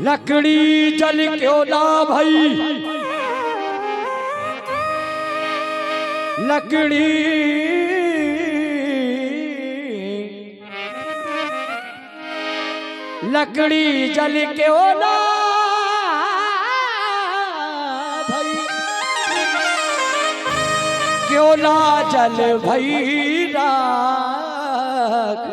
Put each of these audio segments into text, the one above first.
लकड़ी जल क्यों ना भाई, लकड़ी लकड़ी जल क्यों ना भाई, क्यों ना जल भई राख।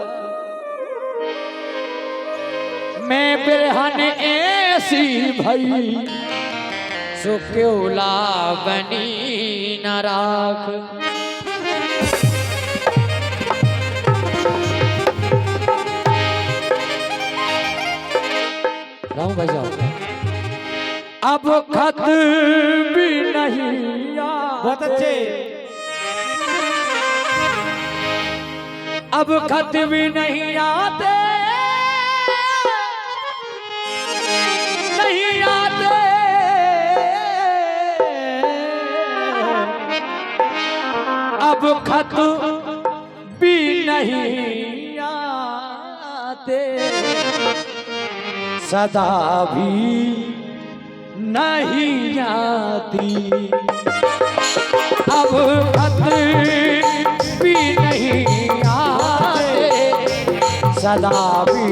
मैं बिरहन ऐसी भई सो क्यों ला बनी न राख। राम भाई साहब अब खत भी नहीं बहुत अच्छे, अब खत भी नहीं आते, नहीं आते, अब खत भी नहीं आते, सदा भी नहीं आती। अब खत भी नहीं आते, सदा भी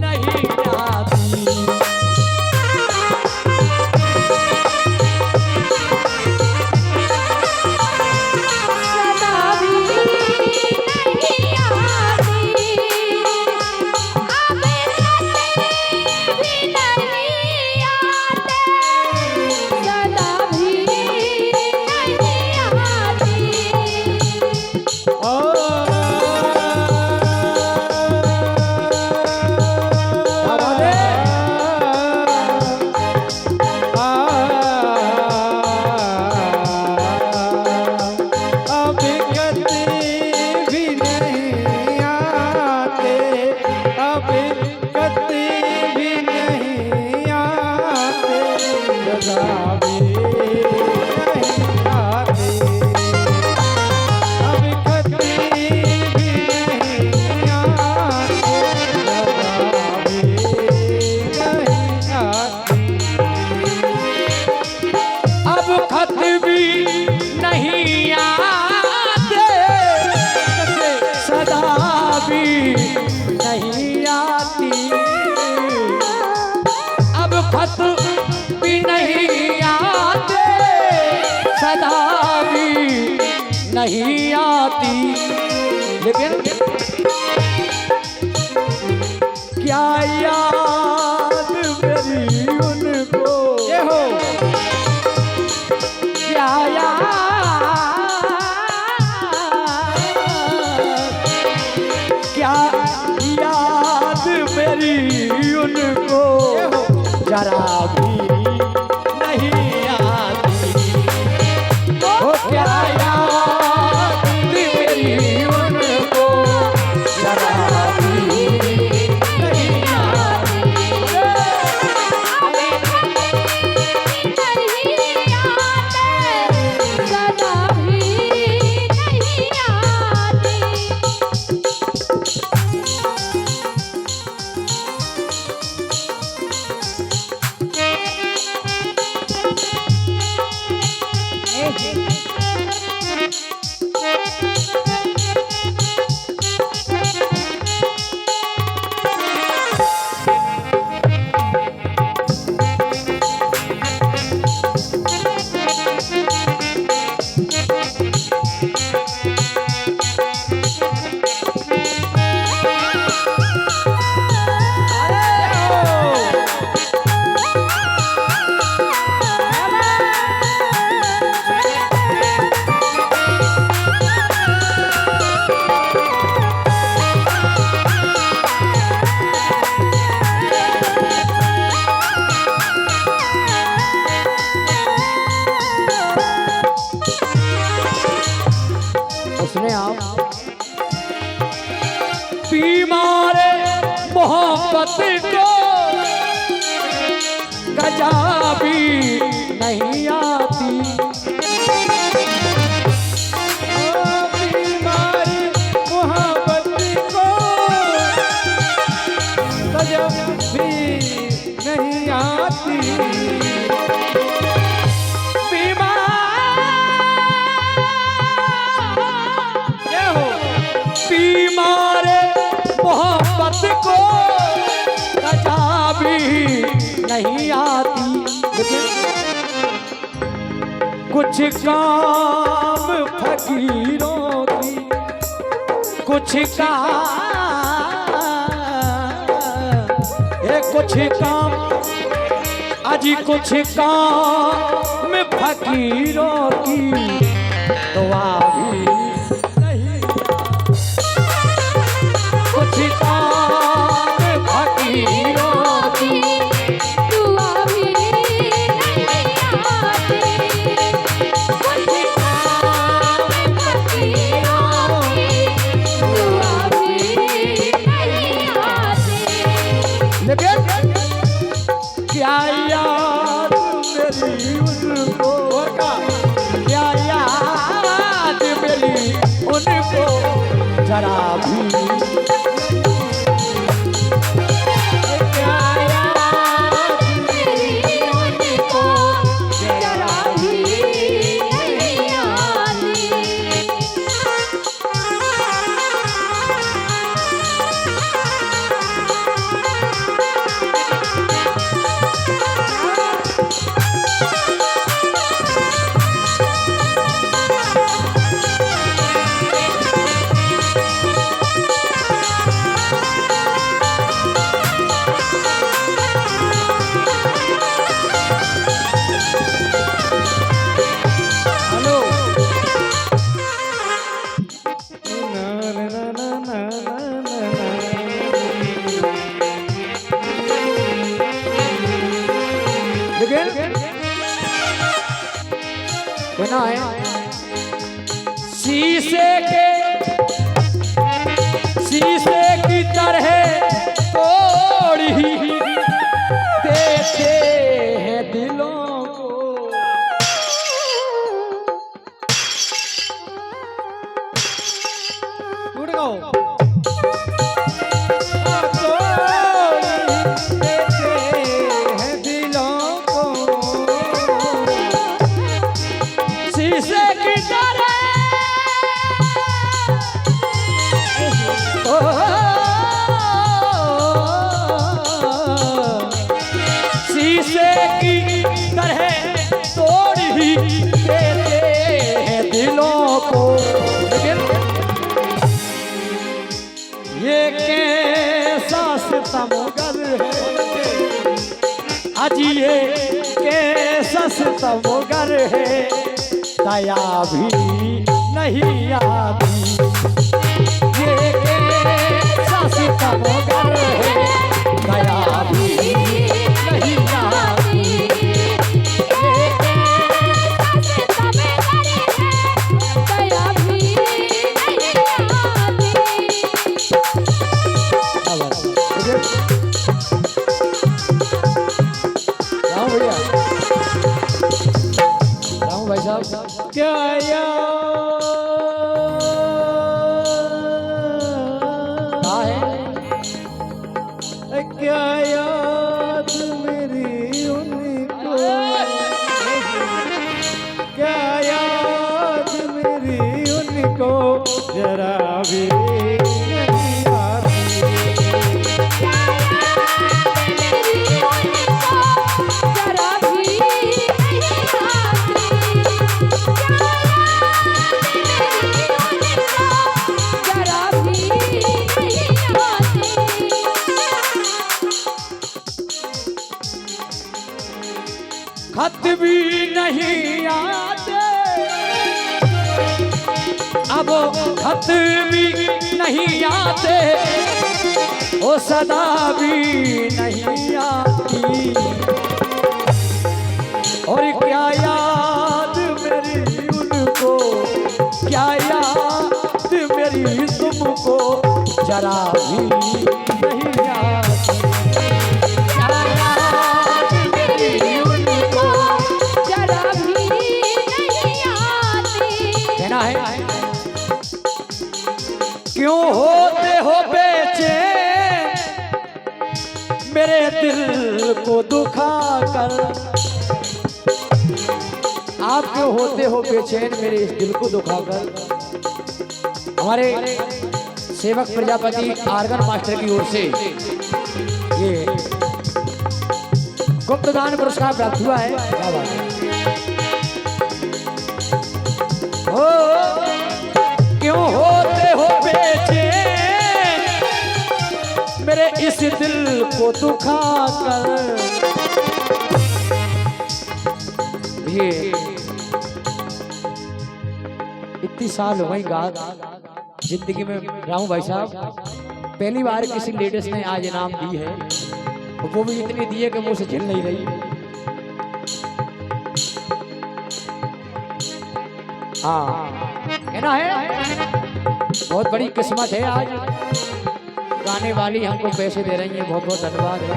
नहीं आती। नहीं आती, लेकिन क्या याद मेरी उनको, ये हो क्या क्या याद मेरी उनको जरा भी नहीं आती। ओ क्या मोहब्बत को गजा भी नहीं आती। कुछ काम फकीरों की, कुछ काम अजी कुछ काम फकीरों की दुआ भी नहीं, कुछ काम फकीरों की दुआ भी नहीं आती, कुछ काम फकीरों की दुआ भी नहीं आती। लेकिन क्या याद मेरी उनको, क्या याद मेरी उनको जरा भी, क्या याद मेरी उनको जरा भी नहीं आती। हेलो लेकिन कहना है शीशे की तरह तोड़ी देते हैं दिलों को, टूट गओ देते हैं दिलों को, शीशे की तरह शीशे की तरह तोड़ ही देते हैं दिलों को। लेकिन ये कैसा सितमगर है, अजी ये कैसा सितमगर है, दया भी नहीं आती, ये कैसा सितमगर है, दया भी नहीं आती, ये कैसा सितमगर है, दया भी नहीं आती। राम भैया, राम भाई साहब, क्या क्या याद मेरी उनको, क्या याद मेरी उनको जरा भी नहीं आती, क्या याद मेरी उनको जरा भी नहीं आती, क्या याद मेरी उनको जरा भी नहीं आती। खत भी नहीं आते, अब खत भी नहीं आते, ओ सदा भी नहीं आती, और क्या याद मेरी उनको, क्या याद मेरी तुमको जरा भी नहीं आती, क्या याद मेरी उनको जरा भी नहीं आती। कहना है क्यों होते हो बेचैन मेरे दिल को दुखा कर, आप क्यों होते हो बेचैन मेरे इस दिल को दुखा कर। हमारे सेवक प्रजापति आर्गन मास्टर की ओर से ये गुप्तदान पुरस्कार प्राप्त हुआ है। क्या बात है। को दुखा कर। ये इतनी साल हो गई गा जिंदगी में राहू भाई साहब, पहली बार किसी लेडीज ने आज इनाम दी है, वो भी इतनी दिए कि मुझसे झेल नहीं रही। हाँ कहना है बहुत बड़ी किस्मत है, आज गाने वाली हमको पैसे दे रही है, बहुत बहुत धन्यवाद है।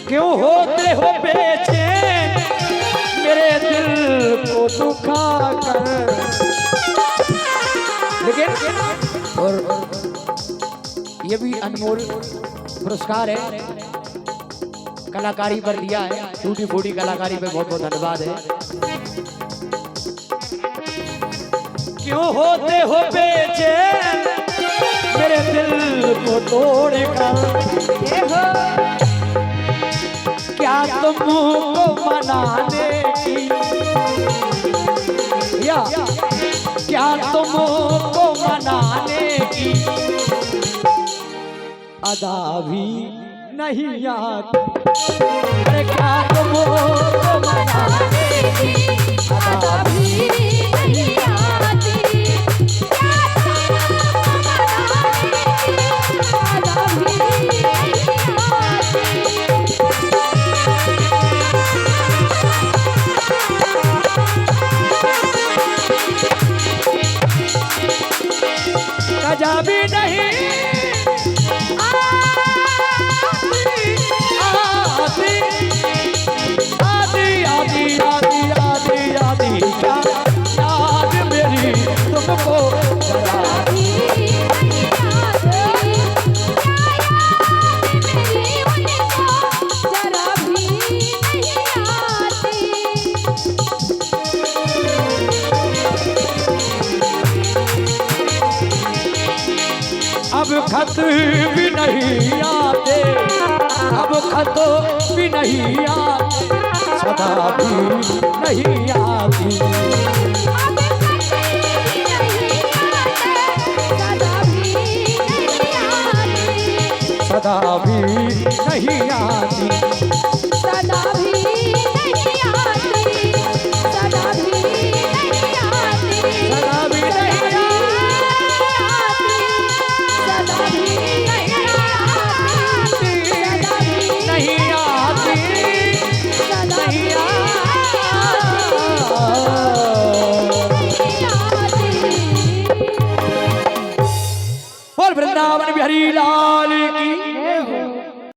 क्यों होते हो बेचैन मेरे दिल को दुखा कर। लेकिन और ये भी अनमोल पुरस्कार है, कलाकारी पर दिया है, टूटी फूटी कलाकारी पे बहुत बहुत धन्यवाद है। क्यों होते हो बेचैन मेरे दिल को तोड़ कर। क्या तुमको मनाने की, या क्या तुमको मनाने की अदा भी नहीं आती। अरे क्या तुमको मनाने की अदा भी नहीं आती, क्या तुमको मनाने की अदा भी नहीं आती। सजा भी नहीं आती, आती आती आती आती आती क्या याद मेरी तुमको जरा भी नहीं आती, क्या याद मेरी उनको जरा भी नहीं आती। अब खत भी नहीं आते, अब खत भी नहीं आते, सदा भी नहीं आती। अब कभी नहीं आते, सदा भी नहीं आती, सदा भी नहीं आती, सदा भी नहीं आती, सदा भी नहीं आती, सदा भी नहीं सदा भी नहीं आती, सदा भी नहीं आती, सदा भी नहीं आती। नहीं आती। बोल वृंदावन बिहारी लाल